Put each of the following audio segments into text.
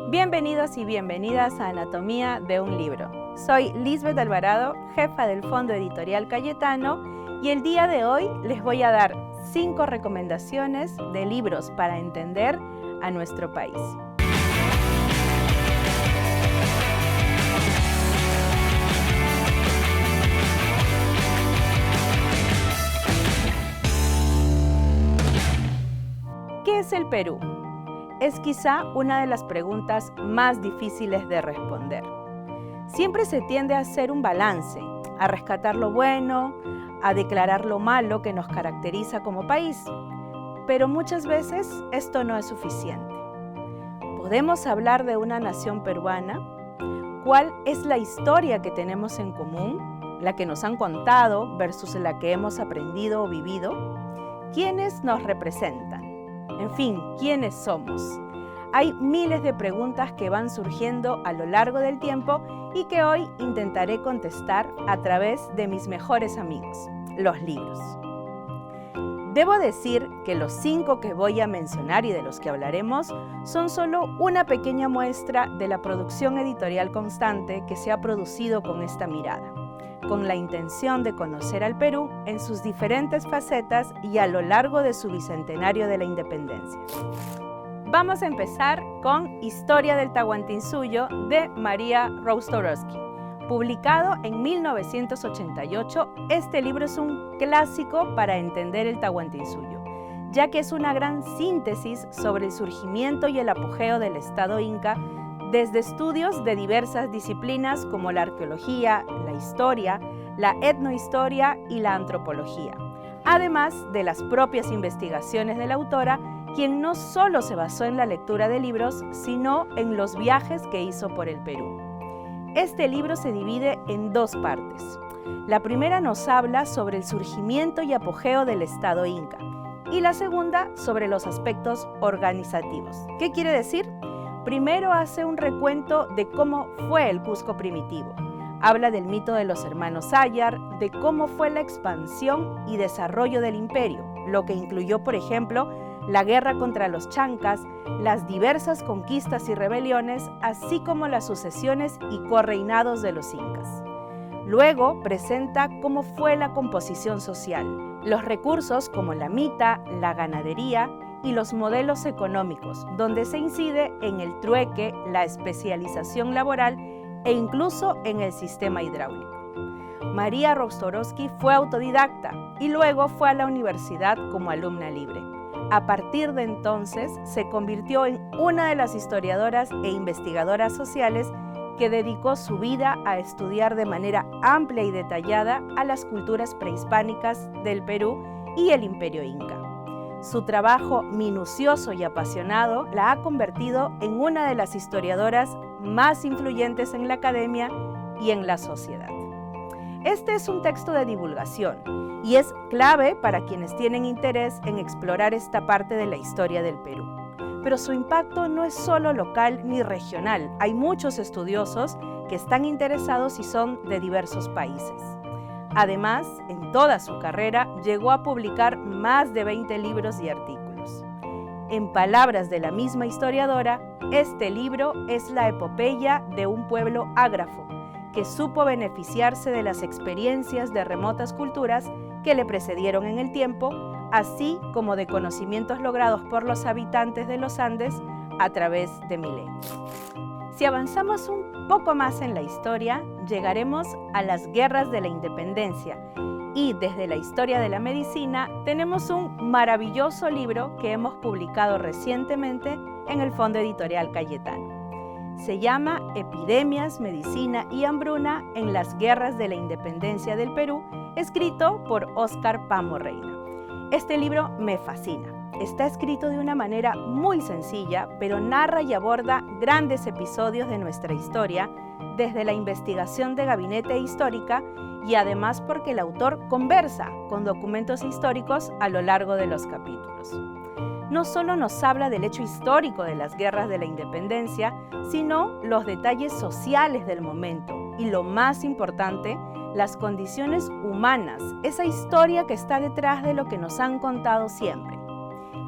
Bienvenidos y bienvenidas a Anatomía de un Libro. Soy Lisbeth Alvarado, jefa del Fondo Editorial Cayetano, y el día de hoy les voy a dar 5 recomendaciones de libros para entender a nuestro país. ¿Qué es el Perú? Es quizá una de las preguntas más difíciles de responder. Siempre se tiende a hacer un balance, a rescatar lo bueno, a declarar lo malo que nos caracteriza como país. Pero muchas veces esto no es suficiente. ¿Podemos hablar de una nación peruana? ¿Cuál es la historia que tenemos en común? ¿La que nos han contado versus la que hemos aprendido o vivido? ¿Quiénes nos representan? En fin, ¿quiénes somos? Hay miles de preguntas que van surgiendo a lo largo del tiempo y que hoy intentaré contestar a través de mis mejores amigos, los libros. Debo decir que los 5 que voy a mencionar y de los que hablaremos son solo una pequeña muestra de la producción editorial constante que se ha producido con esta mirada, con la intención de conocer al Perú en sus diferentes facetas y a lo largo de su bicentenario de la independencia. Vamos a empezar con Historia del Tahuantinsuyo de María Roustorowski. Publicado en 1988, este libro es un clásico para entender el Tahuantinsuyo, ya que es una gran síntesis sobre el surgimiento y el apogeo del Estado Inca desde estudios de diversas disciplinas como la arqueología, la historia, la etnohistoria y la antropología, además de las propias investigaciones de la autora, quien no solo se basó en la lectura de libros, sino en los viajes que hizo por el Perú. Este libro se divide en 2 partes. La primera nos habla sobre el surgimiento y apogeo del Estado Inca, y la segunda sobre los aspectos organizativos. ¿Qué quiere decir? Primero hace un recuento de cómo fue el Cusco primitivo. Habla del mito de los hermanos Ayar, de cómo fue la expansión y desarrollo del imperio, lo que incluyó, por ejemplo, la guerra contra los chancas, las diversas conquistas y rebeliones, así como las sucesiones y correinados de los incas. Luego presenta cómo fue la composición social, los recursos como la mita, la ganadería y los modelos económicos, donde se incide en el trueque, la especialización laboral e incluso en el sistema hidráulico. María Roustorowski fue autodidacta y luego fue a la universidad como alumna libre. A partir de entonces se convirtió en una de las historiadoras e investigadoras sociales que dedicó su vida a estudiar de manera amplia y detallada a las culturas prehispánicas del Perú y el Imperio Inca. Su trabajo minucioso y apasionado la ha convertido en una de las historiadoras más influyentes en la academia y en la sociedad. Este es un texto de divulgación y es clave para quienes tienen interés en explorar esta parte de la historia del Perú. Pero su impacto no es solo local ni regional. Hay muchos estudiosos que están interesados y son de diversos países. Además, en toda su carrera llegó a publicar más de 20 libros y artículos. En palabras de la misma historiadora, este libro es la epopeya de un pueblo ágrafo que supo beneficiarse de las experiencias de remotas culturas que le precedieron en el tiempo, así como de conocimientos logrados por los habitantes de los Andes a través de milenios. Si avanzamos un poco más en la historia, llegaremos a las guerras de la independencia y desde la historia de la medicina tenemos un maravilloso libro que hemos publicado recientemente en el Fondo Editorial Cayetano. Se llama Epidemias, Medicina y Hambruna en las Guerras de la Independencia del Perú, escrito por Óscar Pamo Reina. Este libro me fascina. Está escrito de una manera muy sencilla, pero narra y aborda grandes episodios de nuestra historia, desde la investigación de gabinete histórica y además porque el autor conversa con documentos históricos a lo largo de los capítulos. No solo nos habla del hecho histórico de las guerras de la independencia, sino los detalles sociales del momento y, lo más importante, las condiciones humanas, esa historia que está detrás de lo que nos han contado siempre.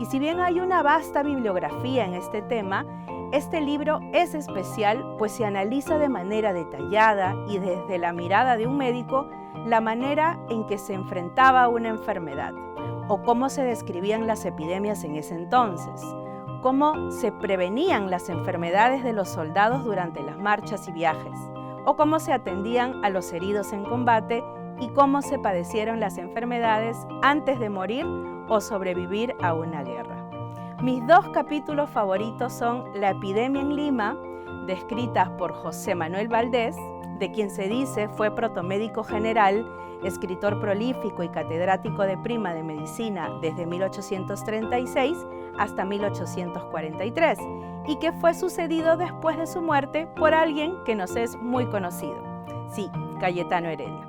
Y si bien hay una vasta bibliografía en este tema, Este libro es especial pues se analiza de manera detallada y desde la mirada de un médico la manera en que se enfrentaba a una enfermedad o cómo se describían las epidemias en ese entonces, cómo se prevenían las enfermedades de los soldados durante las marchas y viajes, o cómo se atendían a los heridos en combate y cómo se padecieron las enfermedades antes de morir o sobrevivir a una guerra. Mis dos capítulos favoritos son La epidemia en Lima, descritas por José Manuel Valdés, de quien se dice fue protomédico general, escritor prolífico y catedrático de prima de medicina desde 1836 hasta 1843, y que fue sucedido después de su muerte por alguien que nos es muy conocido. Sí, Cayetano Heredia.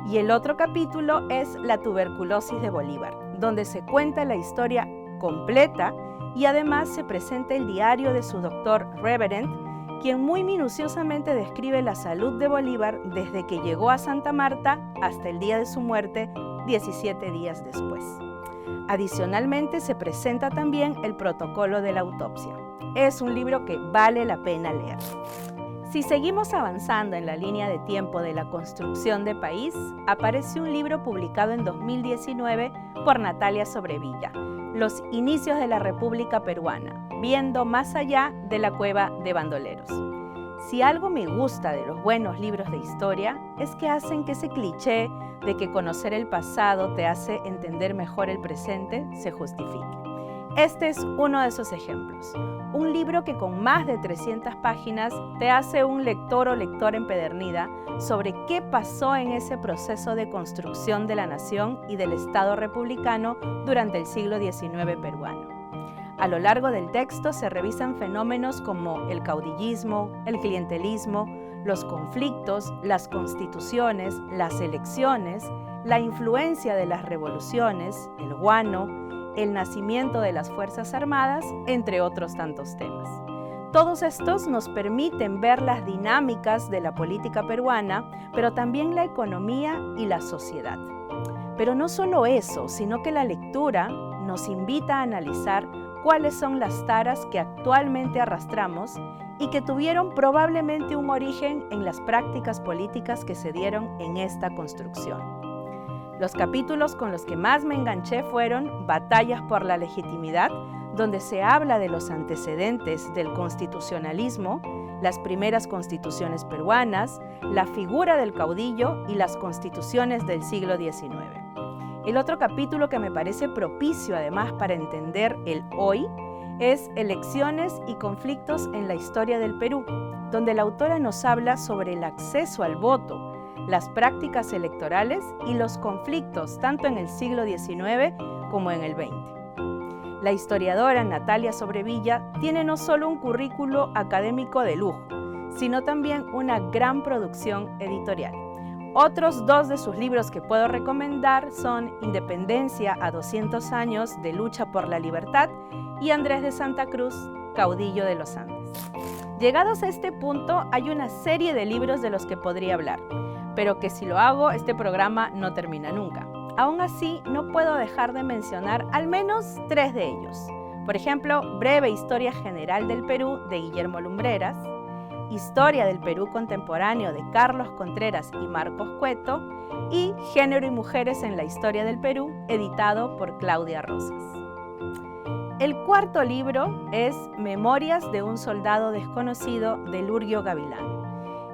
Y el otro capítulo es La tuberculosis de Bolívar, donde se cuenta la historia completa y además se presenta el diario de su doctor Reverend, quien muy minuciosamente describe la salud de Bolívar desde que llegó a Santa Marta hasta el día de su muerte, 17 días después. Adicionalmente se presenta también el protocolo de la autopsia. Es un libro que vale la pena leer. Si seguimos avanzando en la línea de tiempo de la construcción de país, aparece un libro publicado en 2019 por Natalia Sobrevilla, Los inicios de la República Peruana, viendo más allá de la cueva de bandoleros. Si algo me gusta de los buenos libros de historia es que hacen que ese cliché de que conocer el pasado te hace entender mejor el presente se justifique. Este es uno de esos ejemplos. Un libro que con más de 300 páginas te hace un lector o lectora empedernida sobre qué pasó en ese proceso de construcción de la nación y del Estado republicano durante el siglo XIX peruano. A lo largo del texto se revisan fenómenos como el caudillismo, el clientelismo, los conflictos, las constituciones, las elecciones, la influencia de las revoluciones, el guano, el nacimiento de las Fuerzas Armadas, entre otros tantos temas. Todos estos nos permiten ver las dinámicas de la política peruana, pero también la economía y la sociedad. Pero no solo eso, sino que la lectura nos invita a analizar cuáles son las taras que actualmente arrastramos y que tuvieron probablemente un origen en las prácticas políticas que se dieron en esta construcción. Los capítulos con los que más me enganché fueron Batallas por la legitimidad, donde se habla de los antecedentes del constitucionalismo, las primeras constituciones peruanas, la figura del caudillo y las constituciones del siglo XIX. El otro capítulo que me parece propicio además para entender el hoy es Elecciones y conflictos en la historia del Perú, donde la autora nos habla sobre el acceso al voto, las prácticas electorales y los conflictos tanto en el siglo XIX como en el XX. La historiadora Natalia Sobrevilla tiene no solo un currículo académico de lujo, sino también una gran producción editorial. Otros dos de sus libros que puedo recomendar son Independencia a 200 años de lucha por la libertad y Andrés de Santa Cruz, Caudillo de los Andes. Llegados a este punto, hay una serie de libros de los que podría hablar, pero que si lo hago, este programa no termina nunca. Aún así, no puedo dejar de mencionar al menos 3 de ellos. Por ejemplo, Breve Historia General del Perú, de Guillermo Lumbreras, Historia del Perú Contemporáneo, de Carlos Contreras y Marcos Cueto, y Género y Mujeres en la Historia del Perú, editado por Claudia Rosas. El cuarto libro es Memorias de un soldado desconocido, de Lurgio Gavilán.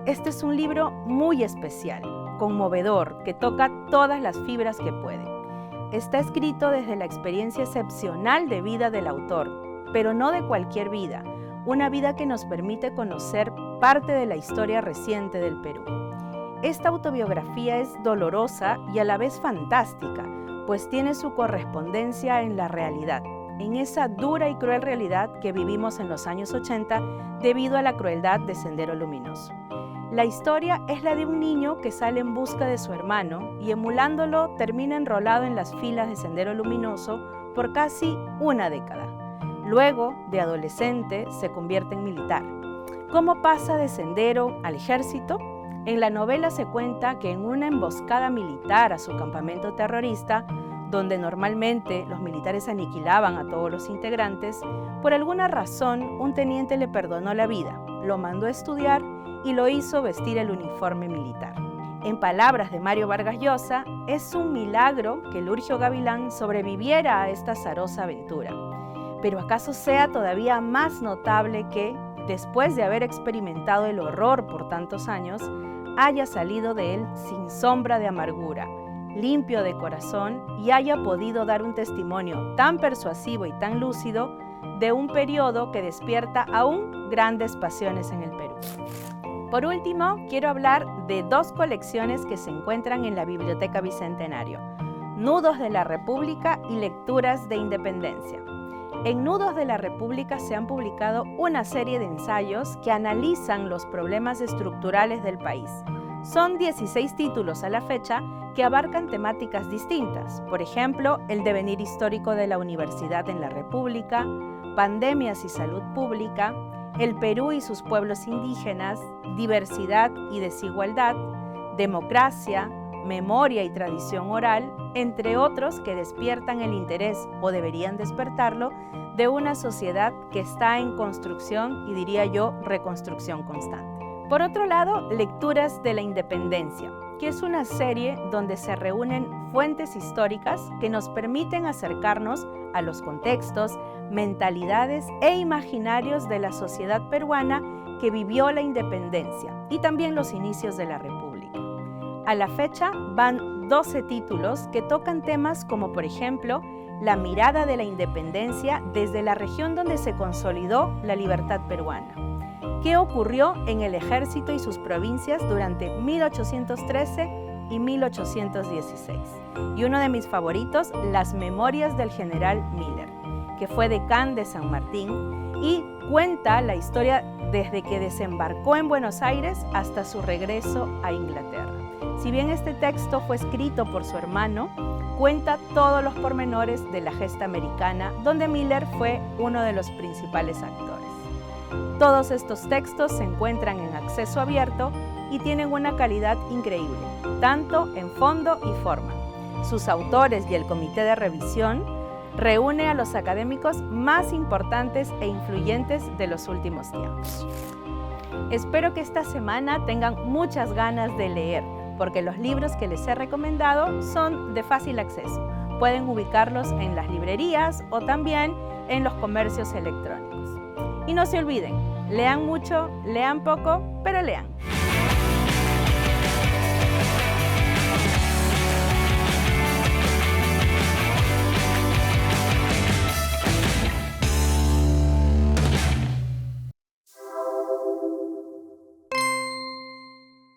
Este es un libro muy especial, conmovedor, que toca todas las fibras que puede. Está escrito desde la experiencia excepcional de vida del autor, pero no de cualquier vida, una vida que nos permite conocer parte de la historia reciente del Perú. Esta autobiografía es dolorosa y a la vez fantástica, pues tiene su correspondencia en la realidad, en esa dura y cruel realidad que vivimos en los años 80 debido a la crueldad de Sendero Luminoso. La historia es la de un niño que sale en busca de su hermano y emulándolo termina enrolado en las filas de Sendero Luminoso por casi una década. Luego, de adolescente, se convierte en militar. ¿Cómo pasa de Sendero al ejército? En la novela se cuenta que en una emboscada militar a su campamento terrorista, donde normalmente los militares aniquilaban a todos los integrantes, por alguna razón un teniente le perdonó la vida, lo mandó a estudiar y lo hizo vestir el uniforme militar. En palabras de Mario Vargas Llosa, es un milagro que Lurgio Gavilán sobreviviera a esta azarosa aventura. Pero ¿acaso sea todavía más notable que, después de haber experimentado el horror por tantos años, haya salido de él sin sombra de amargura, limpio de corazón y haya podido dar un testimonio tan persuasivo y tan lúcido de un periodo que despierta aún grandes pasiones en el Perú? Por último, quiero hablar de dos colecciones que se encuentran en la Biblioteca Bicentenario: Nudos de la República y Lecturas de Independencia. En Nudos de la República se han publicado una serie de ensayos que analizan los problemas estructurales del país. Son 16 títulos a la fecha que abarcan temáticas distintas, por ejemplo, el devenir histórico de la universidad en la República, pandemias y salud pública, el Perú y sus pueblos indígenas, diversidad y desigualdad, democracia, memoria y tradición oral, entre otros que despiertan el interés, o deberían despertarlo, de una sociedad que está en construcción y, diría yo, reconstrucción constante. Por otro lado, Lecturas de la Independencia, que es una serie donde se reúnen fuentes históricas que nos permiten acercarnos a los contextos, mentalidades e imaginarios de la sociedad peruana que vivió la independencia y también los inicios de la República. A la fecha van 12 títulos que tocan temas como, por ejemplo, la mirada de la independencia desde la región donde se consolidó la libertad peruana. ¿Qué ocurrió en el ejército y sus provincias durante 1813 y 1816? Y uno de mis favoritos, Las Memorias del General Miller, que fue decán de San Martín y cuenta la historia desde que desembarcó en Buenos Aires hasta su regreso a Inglaterra. Si bien este texto fue escrito por su hermano, cuenta todos los pormenores de la gesta americana, donde Miller fue uno de los principales actores. Todos estos textos se encuentran en acceso abierto y tienen una calidad increíble, tanto en fondo y forma. Sus autores y el comité de revisión reúne a los académicos más importantes e influyentes de los últimos tiempos. Espero que esta semana tengan muchas ganas de leer, porque los libros que les he recomendado son de fácil acceso. Pueden ubicarlos en las librerías o también en los comercios electrónicos. Y no se olviden, lean mucho, lean poco, pero lean.